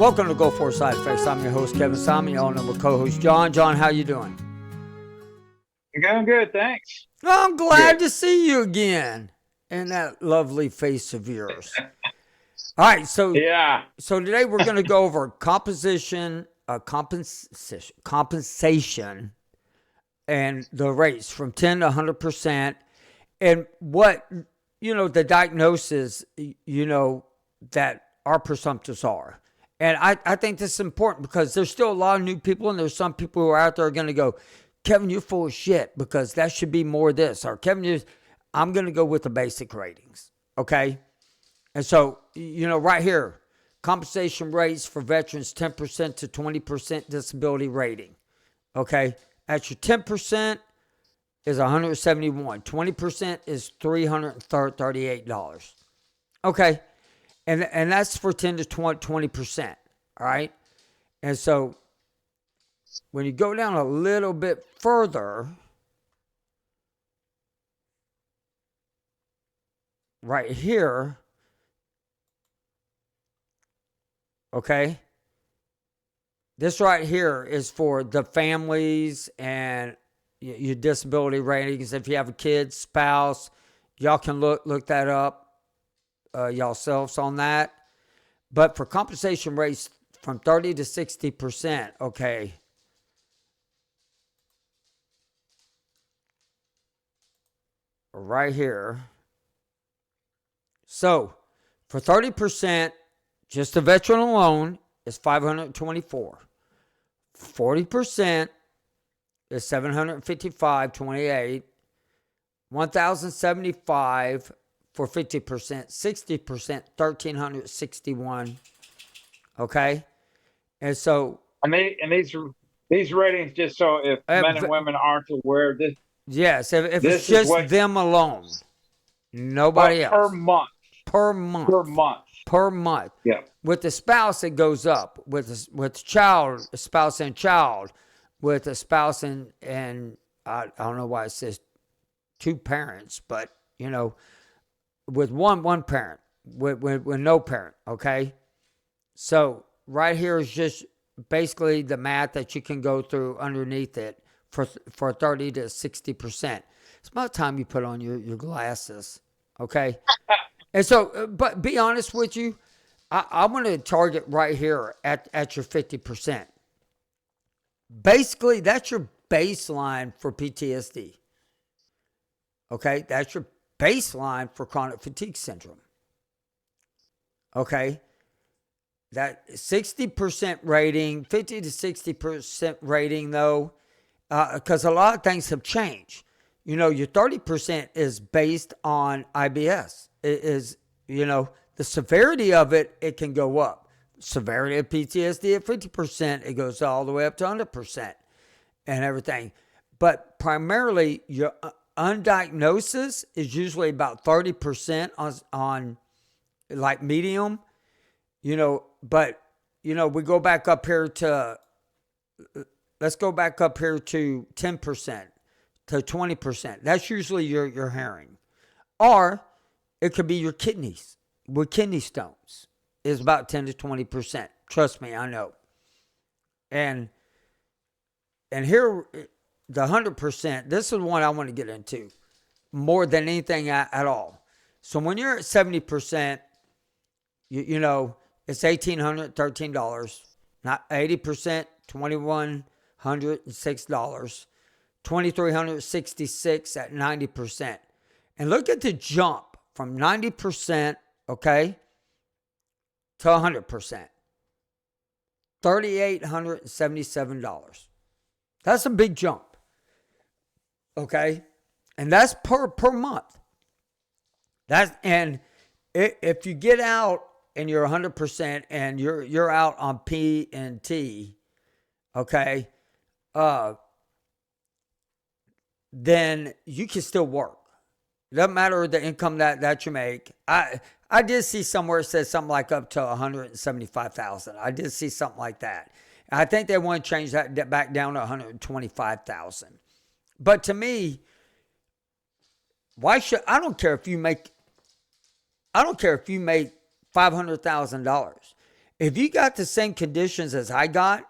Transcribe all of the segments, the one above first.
Welcome to Go For Side Effects. I'm your host, Kevin Simon. Y'all know my co-host, John. John, how you doing? You're going good, thanks. I'm glad to see you again. And that lovely face of yours. All right, so today we're going to go over compensation, and the rates from 10 to 100%, and what, the diagnosis, that our presumptives are. And I think this is important because there's still a lot of new people, and there's some people who are out there going to go, Kevin, you're full of shit because that should be more of this. Or Kevin, I'm going to go with the basic ratings, okay? And so, right here, compensation rates for veterans, 10% to 20% disability rating, okay? At your 10% is $171. 20% is $338, okay? And that's for 10 to 20%, all right? And so when you go down a little bit further, right here, okay, this right here is for the families and your disability ratings. If you have a kid, spouse, y'all can look that up yourselves on that. But for compensation rates from 30 to 60%, okay, right here. So for 30%, just the veteran alone is $524. 40% is $755.28. $1,075 for 50%. 60%, $1,361. Okay, and so these ratings, just so if men and women aren't aware, yes, if it's just them alone, nobody else. Per month. Yeah. With the spouse, it goes up. With child, spouse and child, with a spouse and I don't know why it says two parents, but with one parent, with no parent. Okay, so right here is just basically the math that you can go through underneath it for 30 to 60%. It's about time you put on your glasses. Okay. And so, but be honest with you, I want to target right here at your 50%. Basically, that's your baseline for PTSD. Okay, that's your baseline for chronic fatigue syndrome. Okay, that 60% rating, 50 to 60% rating though, because a lot of things have changed. Your 30% is based on IBS. It is, the severity of it can go up. Severity of PTSD at 50%, it goes all the way up to 100% and everything. But primarily, your undiagnosis is usually about 30% on like medium, but, we go back up here to, let's go back up here to 10% to 20%. That's usually your hearing. Or it could be your kidneys with kidney stones is about 10 to 20%. Trust me, I know. And here, the 100%, this is one I want to get into more than anything at all. So when you're at 70%, it's $1,813. Not 80%, $2,106. $2,366 at 90%. And look at the jump from 90%, okay, to 100%. $3,877. That's a big jump. Okay? And that's per month. And if you get out and you're 100% and you're out on P&T, okay, then you can still work. It doesn't matter the income that you make. I did see somewhere it says something like up to $175,000. I did see something like that. I think they want to change that back down to $125,000. But to me, I don't care if you make $500,000. if you got the same conditions as I got,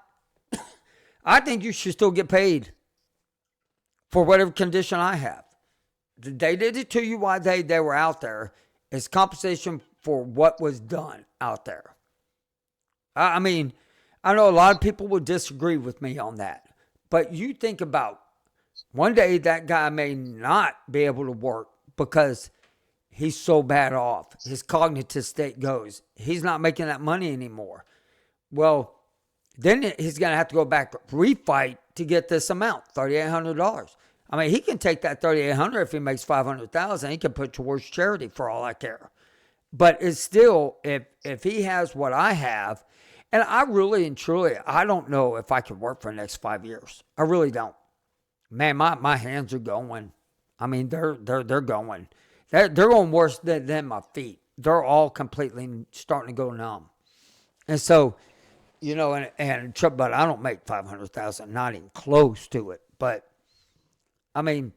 I think you should still get paid for whatever condition I have. They did it to you while they were out there. It's compensation for what was done out there. I mean, I know a lot of people would disagree with me on that. But you think about one day that guy may not be able to work because he's so bad off. His cognitive state goes. He's not making that money anymore. Well, then he's going to have to go back refight to get this amount, $3,800. I mean, he can take that $3,800 if he makes $500,000. He can put towards charity for all I care. But it's still, if he has what I have, and I really and truly, I don't know if I can work for the next 5 years. I really don't. Man, my hands are going. I mean, they're going. They're going worse than my feet. They're all completely starting to go numb. And so, you know, but I don't make $500,000, not even close to it. But I mean,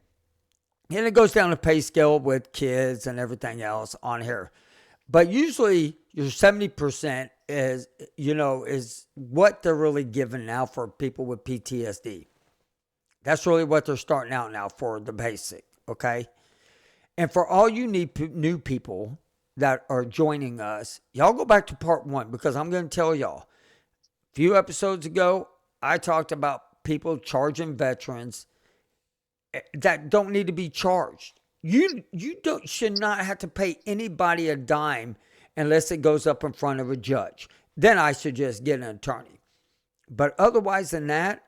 and it goes down the pay scale with kids and everything else on here. But usually your 70% is what they're really giving now for people with PTSD. That's really what they're starting out now for the basic, okay? And for all you new people that are joining us, y'all go back to part 1 because I'm going to tell y'all. A few episodes ago, I talked about people charging veterans that don't need to be charged. You should not have to pay anybody a dime unless it goes up in front of a judge. Then I suggest get an attorney. But otherwise than that,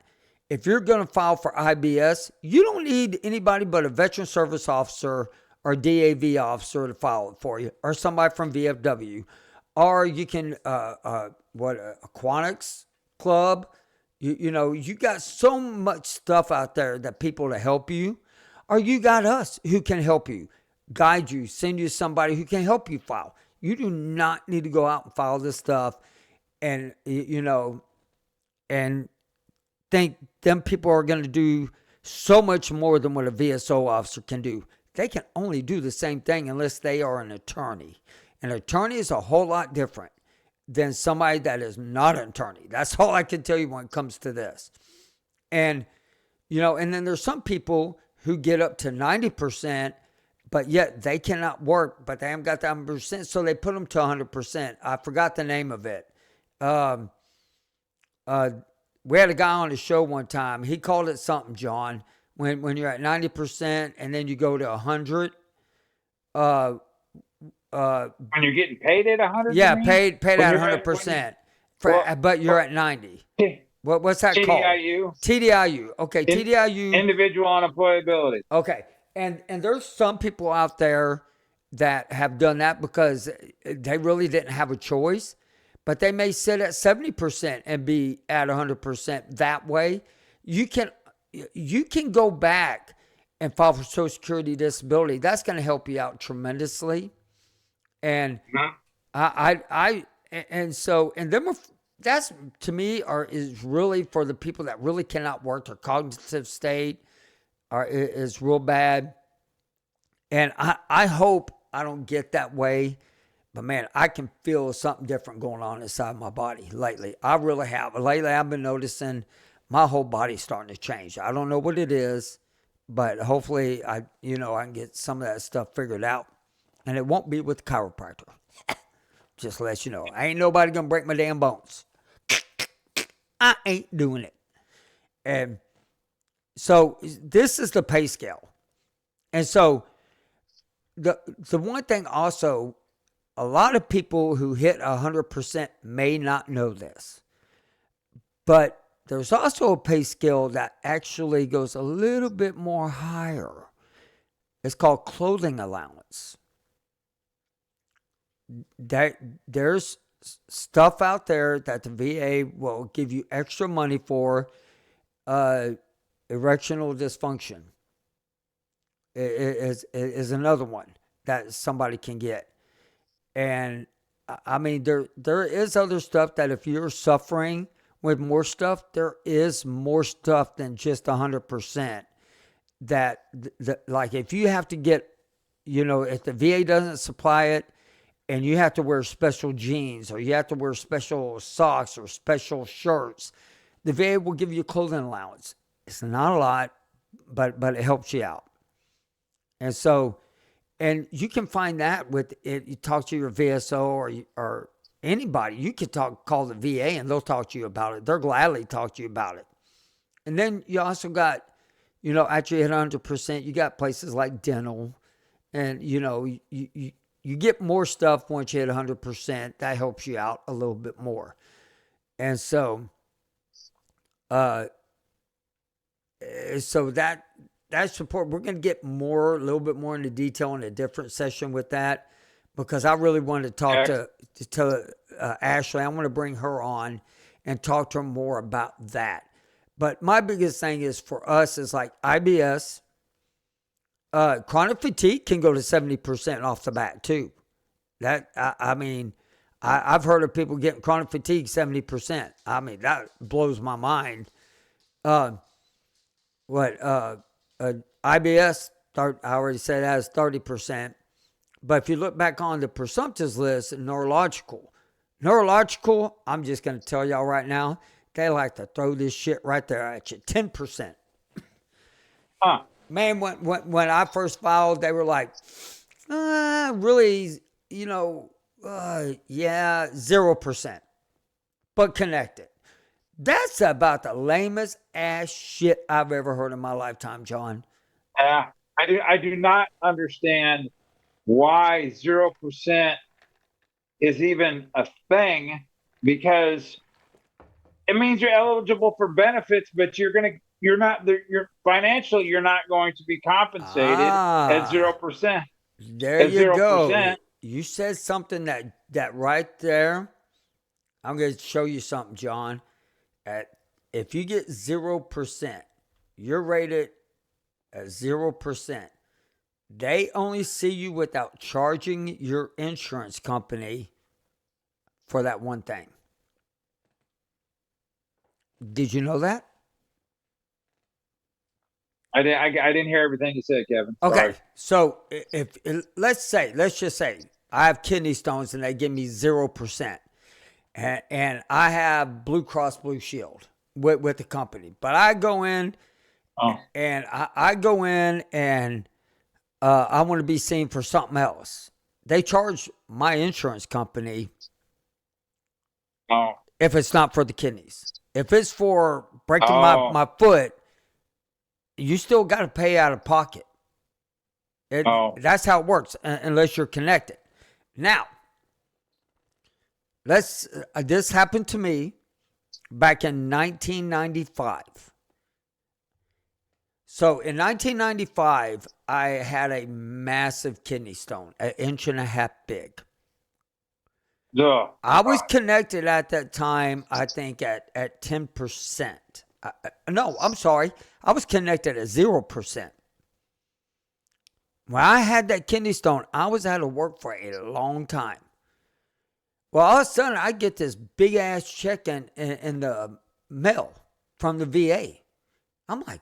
if you're going to file for IBS, you don't need anybody but a veteran service officer or DAV officer to file it for you, or somebody from VFW, or you can Aquatics Club. You got so much stuff out there that people to help you, or you got us who can help you, guide you, send you somebody who can help you file. You do not need to go out and file this stuff and, and think them people are going to do so much more than what a VSO officer can do. They can only do the same thing unless they are an attorney. An attorney is a whole lot different than somebody that is not an attorney. That's all I can tell you when it comes to this. And, and then there's some people who get up to 90%, but yet they cannot work, but they haven't got that 100%, so they put them to 100%. I forgot the name of it. We had a guy on the show one time. He called it something, John, when you're at 90% and then you go to 100. When you're getting paid at 100? Yeah, paid at 100%. But you're at 90. What's that called? TDIU. Okay, TDIU. Individual unemployability. Okay, and there's some people out there that have done that because they really didn't have a choice, but they may sit at 70% and be at 100% that way. You can go back and file for Social Security disability. That's going to help you out tremendously. And that's to me is really for the people that really cannot work. Their cognitive state is real bad. And I hope I don't get that way. But man, I can feel something different going on inside my body lately. I really have. Lately, I've been noticing my whole body's starting to change. I don't know what it is, but hopefully I can get some of that stuff figured out. And it won't be with the chiropractor. Just to let you know. Ain't nobody going to break my damn bones. I ain't doing it. And so this is the pay scale. And so the one thing also, a lot of people who hit 100% may not know this. But there's also a pay scale that actually goes a little bit more higher. It's called clothing allowance. There's stuff out there that the VA will give you extra money for. Erectional dysfunction is another one that somebody can get. And I mean, there is other stuff that if you're suffering with more stuff, there is more stuff than just 100%. That like if you have to get, if the VA doesn't supply it, and you have to wear special jeans or you have to wear special socks or special shirts, the VA will give you a clothing allowance. It's not a lot, but it helps you out. And so, and you can find that with it. You talk to your VSO or anybody. You could call the VA and they'll talk to you about it. They'll gladly talk to you about it. And then you also got, after you hit 100%, you got places like dental, and you get more stuff once you hit 100%. That helps you out a little bit more. And so, that support, we're going to get a little bit more into detail in a different session with that, because I really wanted to talk to Ashley. I want to bring her on and talk to her more about that. But my biggest thing is for us is like IBS, chronic fatigue can go to 70% off the bat too. That I've heard of people getting chronic fatigue 70%. I mean, that blows my mind. IBS, I already said that is 30%. But if you look back on the presumptives list, neurological, I'm just going to tell y'all right now, they like to throw this shit right there at you, 10%. Man, when I first filed, they were like, really, 0%, but connected. That's about the lamest ass shit I've ever heard in my lifetime, John. I do not understand why 0% is even a thing, because it means you're eligible for benefits, but you're financially you're not going to be compensated at 0%. There you 0%. Go. You said something that right there. I'm going to show you something, John. If you get 0%, you're rated at 0%. They only see you without charging your insurance company for that one thing. Did you know that? I didn't hear everything you said, Kevin. Okay, sorry. So if let's just say I have kidney stones and they give me 0%, and I have Blue Cross Blue Shield with the company, but I go in and I go in and I want to be seen for something else. They charge my insurance company if it's not for the kidneys. If it's for breaking my foot, you still got to pay out of pocket. That's how it works, unless you're connected. Now, this happened to me back in 1995. So in 1995, I had a massive kidney stone, 1.5 inches big. Yeah. I was connected at that time, I think, at 10%. No, I'm sorry. I was connected at 0%. When I had that kidney stone, I was out of work for a long time. Well, all of a sudden, I get this big-ass check in the mail from the VA. I'm like,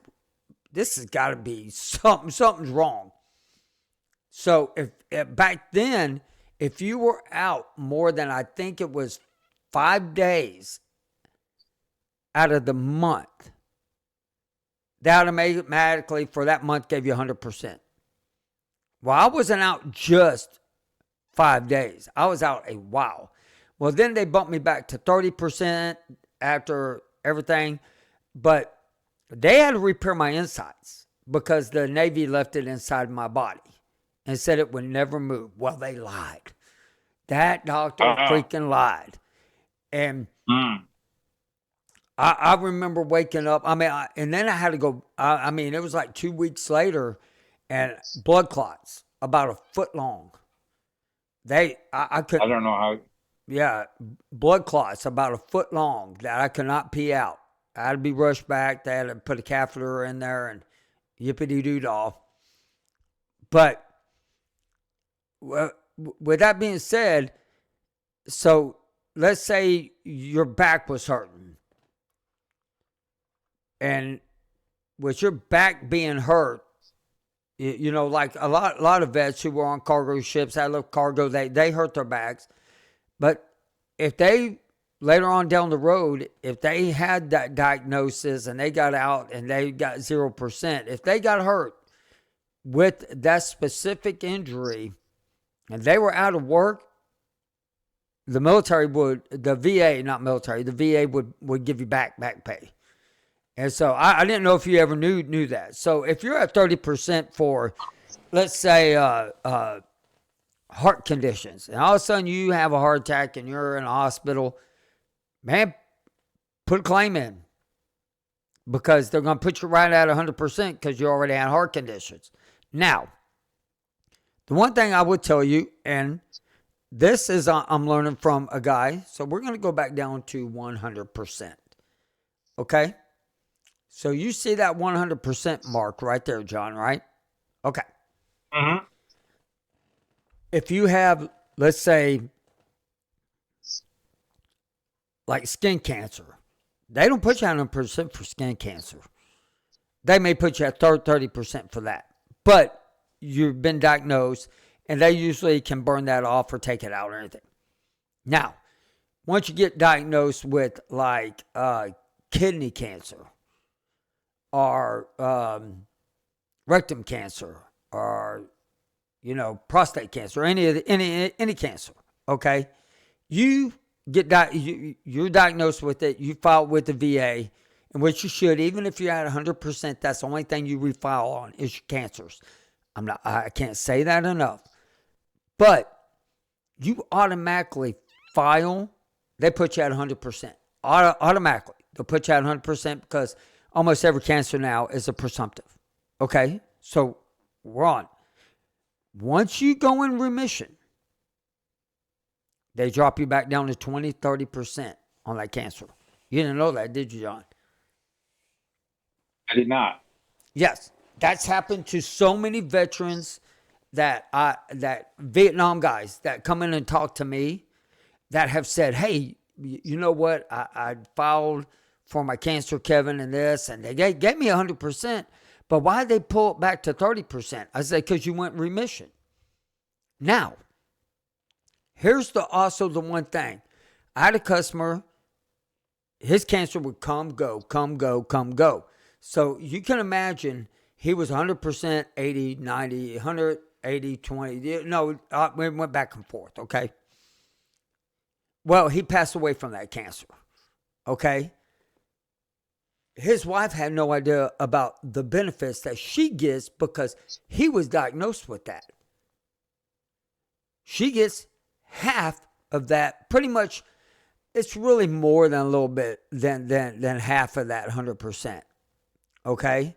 this has got to be something's wrong. So if back then, if you were out more than, I think it was 5 days out of the month, they automatically for that month gave you 100%. Well, I wasn't out just 5 days. I was out a while. Well, then they bumped me back to 30% after everything. But they had to repair my insides because the Navy left it inside my body and said it would never move. Well, they lied. That doctor freaking lied. And I remember waking up. And then I had to go. It was like 2 weeks later, and blood clots about a foot long. I couldn't. I don't know how. Yeah, blood clots about a foot long that I could not pee out. I had to be rushed back. They had to put a catheter in there and yippity-doo-dah. But with that being said, so let's say your back was hurting. And with your back being hurt, You know, like a lot of vets who were on cargo ships, had a little cargo, they hurt their backs. But if they later on down the road, if they had that diagnosis and they got out and they got 0%, if they got hurt with that specific injury and they were out of work, the military would, the VA, not military, the VA would give you back pay. And so I didn't know if you ever knew that. So if you're at 30% for, let's say, heart conditions, and all of a sudden you have a heart attack and you're in a hospital, man, put a claim in, because they're going to put you right at 100% because you already had heart conditions. Now, the one thing I would tell you, and this is I'm learning from a guy, so we're going to go back down to 100%. Okay? So you see that 100% mark right there, John, right? Okay. Mm-hmm. If you have, let's say, like skin cancer, they don't put you at 100% for skin cancer. They may put you at 30% for that. But you've been diagnosed, and they usually can burn that off or take it out or anything. Now, once you get diagnosed with like kidney cancer, or rectum cancer, or prostate cancer, or any cancer, okay, you get you're diagnosed with it. You file with the VA, and which you should, even if you're at 100%. That's the only thing you refile on is your cancers. I can't say that enough, but you automatically file. They put you at 100%. Automatically, they'll put you at 100% because almost every cancer now is a presumptive. Okay? So we're on. Once you go in remission, they drop you back down to 20, 30% on that cancer. You didn't know that, did you, John? I did not. Yes. That's happened to so many veterans that Vietnam guys that come in and talk to me that have said, hey, you know what? I filed for my cancer, Kevin, and this, and they gave me 100%, but why did they pull it back to 30%? I said, because you went in remission. Now, here's also the one thing. I had a customer, his cancer would come, go, come, go, come, go. So you can imagine he was 100%, 80, 90, 100, 80, 20. No, we went back and forth, okay? Well, he passed away from that cancer, okay? His wife had no idea about the benefits that she gets because he was diagnosed with that. She gets half of that. Pretty much, it's really more than a little bit than half of that 100%. Okay?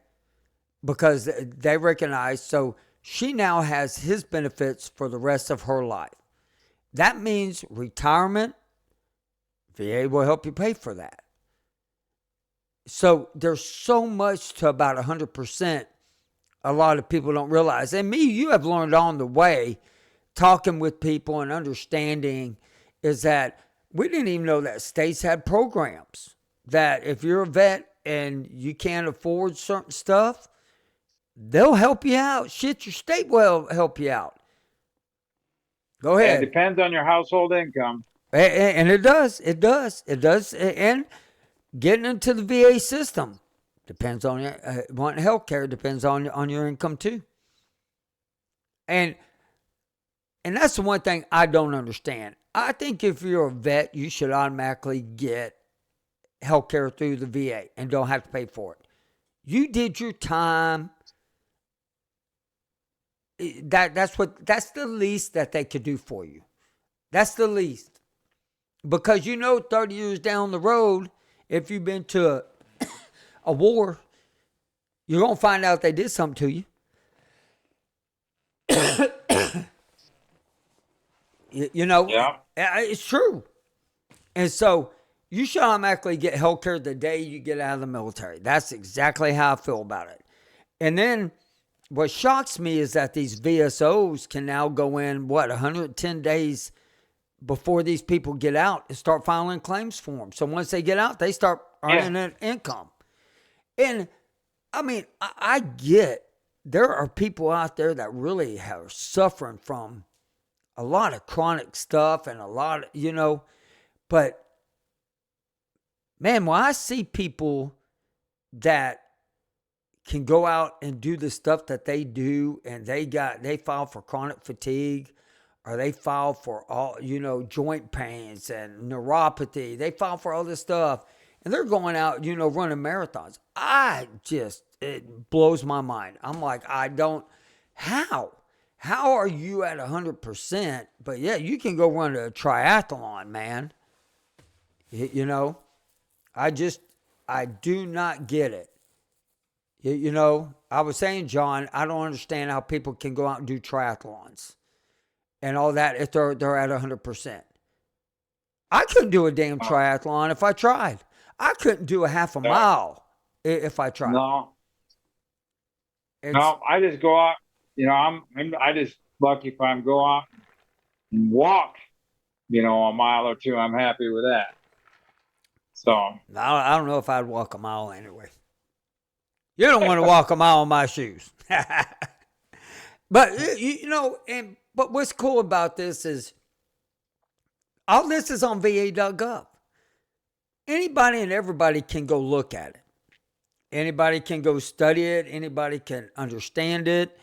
Because they recognize, so she now has his benefits for the rest of her life. That means retirement, VA will help you pay for that. So there's so much to about 100%. A lot of people don't realize. And me, you have learned on the way, talking with people and understanding, is that we didn't even know that states had programs that if you're a vet and you can't afford certain stuff, they'll help you out. Shit, your state will help you out. Go ahead. It depends on your household income. And it does. It does. It does. And getting into the VA system depends on your wanting health care, depends on your income too. And that's the one thing I don't understand. I think if you're a vet, you should automatically get health care through the VA and don't have to pay for it. You did your time. That's the least that they could do for you. That's the least. Because 30 years down the road, if you've been to a war, you're going to find out they did something to you. Yeah. It's true. And so you should automatically get health care the day you get out of the military. That's exactly how I feel about it. And then what shocks me is that these VSOs can now go in, 110 days before these people get out and start filing claims for them. So once they get out, they start earning an income. And I mean, I get there are people out there that really are suffering from a lot of chronic stuff and a lot of, but man, when I see people that can go out and do the stuff that they do, and they file for chronic fatigue, or they file for all, joint pains and neuropathy. They file for all this stuff, and they're going out, running marathons. It blows my mind. I'm like, how are you at 100%? But yeah, you can go run a triathlon, man. I do not get it. I was saying, John, I don't understand how people can go out and do triathlons and all that if they're at 100%. I couldn't do a damn triathlon if I tried. I couldn't do a half a mile if I tried. No, I just go out. I just lucky if I go out and walk, a mile or two. I'm happy with that. So I don't know if I'd walk a mile anyway. You don't want to walk a mile in my shoes. But but what's cool about this is all this is on va.gov. Anybody and everybody can go look at it. Anybody can go study it. Anybody can understand it.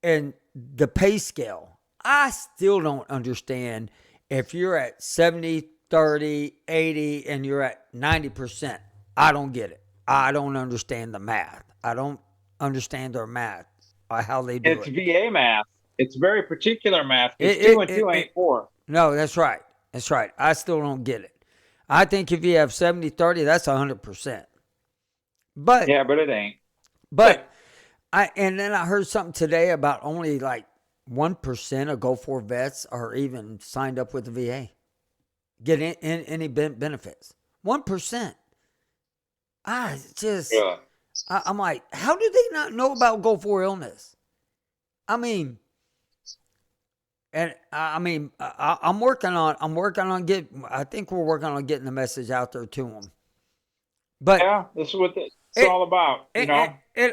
And the pay scale, I still don't understand if you're at 70, 30, 80, and you're at 90%. I don't get it. I don't understand the math. I don't understand their math, how they do it. It's VA math. It's very particular math. It's 2 and 2 ain't 4. No, that's right. That's right. I still don't get it. I think if you have 70, 30, that's 100%. But yeah, but it ain't. But and then I heard something today about only like 1% of Go4 vets are even signed up with the VA, get any benefits. 1%. I'm like, how do they not know about Go4 illness? I'm working on getting. I think we're working on getting the message out there to them. But yeah, this is what it's all about, And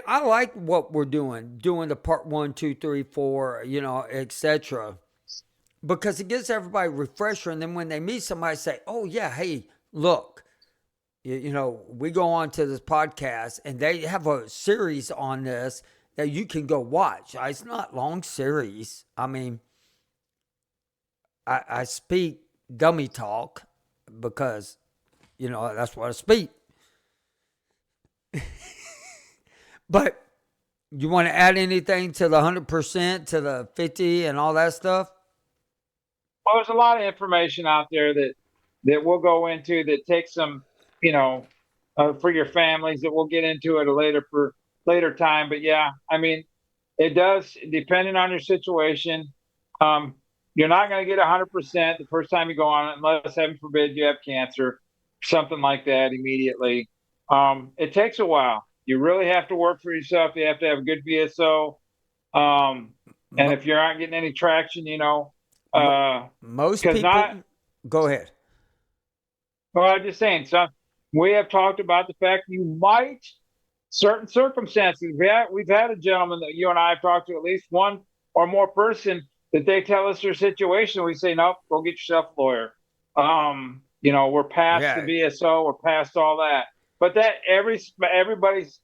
I like what we're doing the part 1, 2, 3, 4, etc. Because it gives everybody a refresher, and then when they meet somebody, say, "Oh yeah, hey, look, we go on to this podcast, and they have a series on this that you can go watch. It's not long series. I speak dummy talk because, that's what I speak. But you want to add anything to the 100%, to the 50 and all that stuff? Well, there's a lot of information out there that we'll go into that takes some, for your families, that we'll get into at a later time. But yeah, it does, depending on your situation. You're not going to get 100% the first time you go on it, unless, heaven forbid, you have cancer, something like that immediately. It takes a while. You really have to work for yourself. You have to have a good VSO. And if you aren't getting any traction, most people. Go ahead. Well, I'm just saying, son, we have talked about the fact you might, certain circumstances. We've had a gentleman that you and I have talked to, at least one or more person, that they tell us their situation. We say, nope, go get yourself a lawyer. We're past the VSO. We're past all that. But that everybody's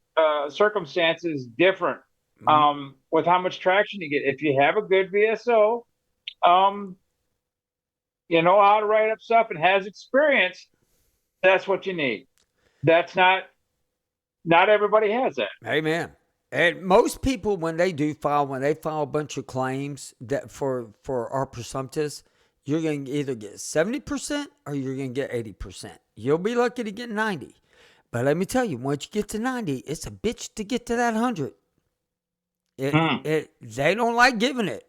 circumstance is different with how much traction you get. If you have a good VSO, you know how to write up stuff and has experience, that's what you need. That's not everybody has that. Amen. And most people, when they file a bunch of claims that for our presumptives, you're going to either get 70% or you're going to get 80%. You'll be lucky to get 90. But let me tell you, once you get to 90, it's a bitch to get to that 100. They don't like giving it.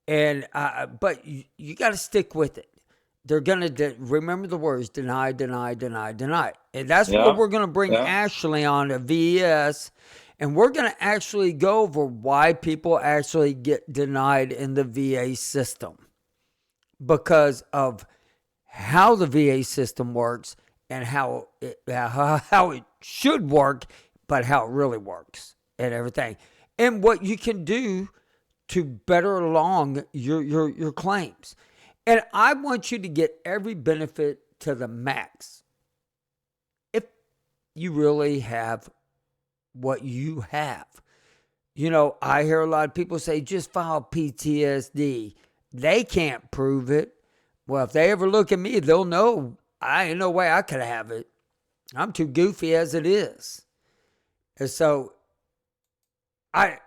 And but you got to stick with it. They're going to remember the words, deny, deny, deny, deny. And that's what we're going to bring Ashley on to VES. And we're going to actually go over why people actually get denied in the VA system. Because of how the VA system works and how it should work, but how it really works and everything. and what you can do to better along your claims. And I want you to get every benefit to the max. If you really have what you have. You know, I hear a lot of people say, just file PTSD. They can't prove it. Well, if they ever look at me, they'll know I ain't no way I could have it. I'm too goofy as it is. And so I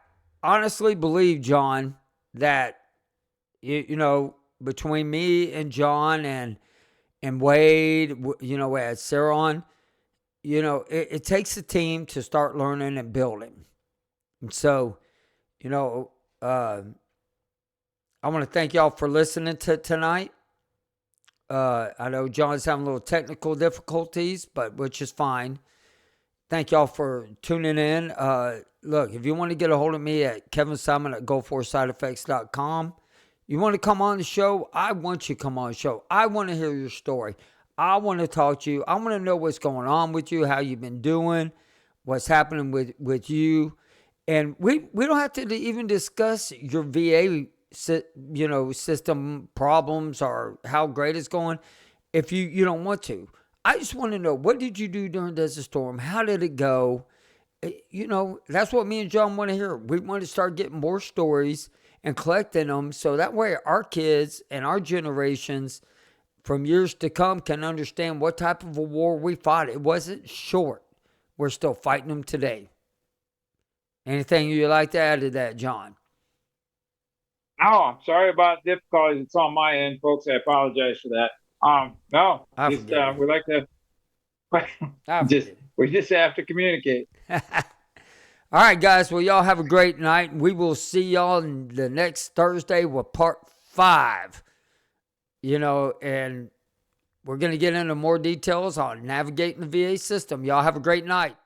honestly believe, John, that, you know, between me and John and Wade, you know, we had Sarah on, you know, it takes a team to start learning and building. And so, you know, I want to thank y'all for listening to tonight. I know John's having a little technical difficulties, but which is fine. Thank y'all for tuning in. Look, if you want to get a hold of me at kevinsimon@go4sideeffects.com, you want to come on the show, I want you to come on the show. I want to hear your story. I want to talk to you. I want to know what's going on with you, how you've been doing, what's happening with you. And we don't have to even discuss your VA system problems or how great it's going if you don't want to. I just want to know, what did you do during Desert Storm? How did it go? You know, that's what me and John want to hear. We want to start getting more stories and collecting them so that way our kids and our generations from years to come can understand what type of a war we fought. It wasn't short. We're still fighting them today. Anything you'd like to add to that, John? Oh, I'm sorry about difficulties. It's on my end, folks. I apologize for that. No, just we like to we just have to communicate. All right, guys. Well, y'all have a great night. We will see y'all the next Thursday with part 5. You know, and we're going to get into more details on navigating the VA system. Y'all have a great night.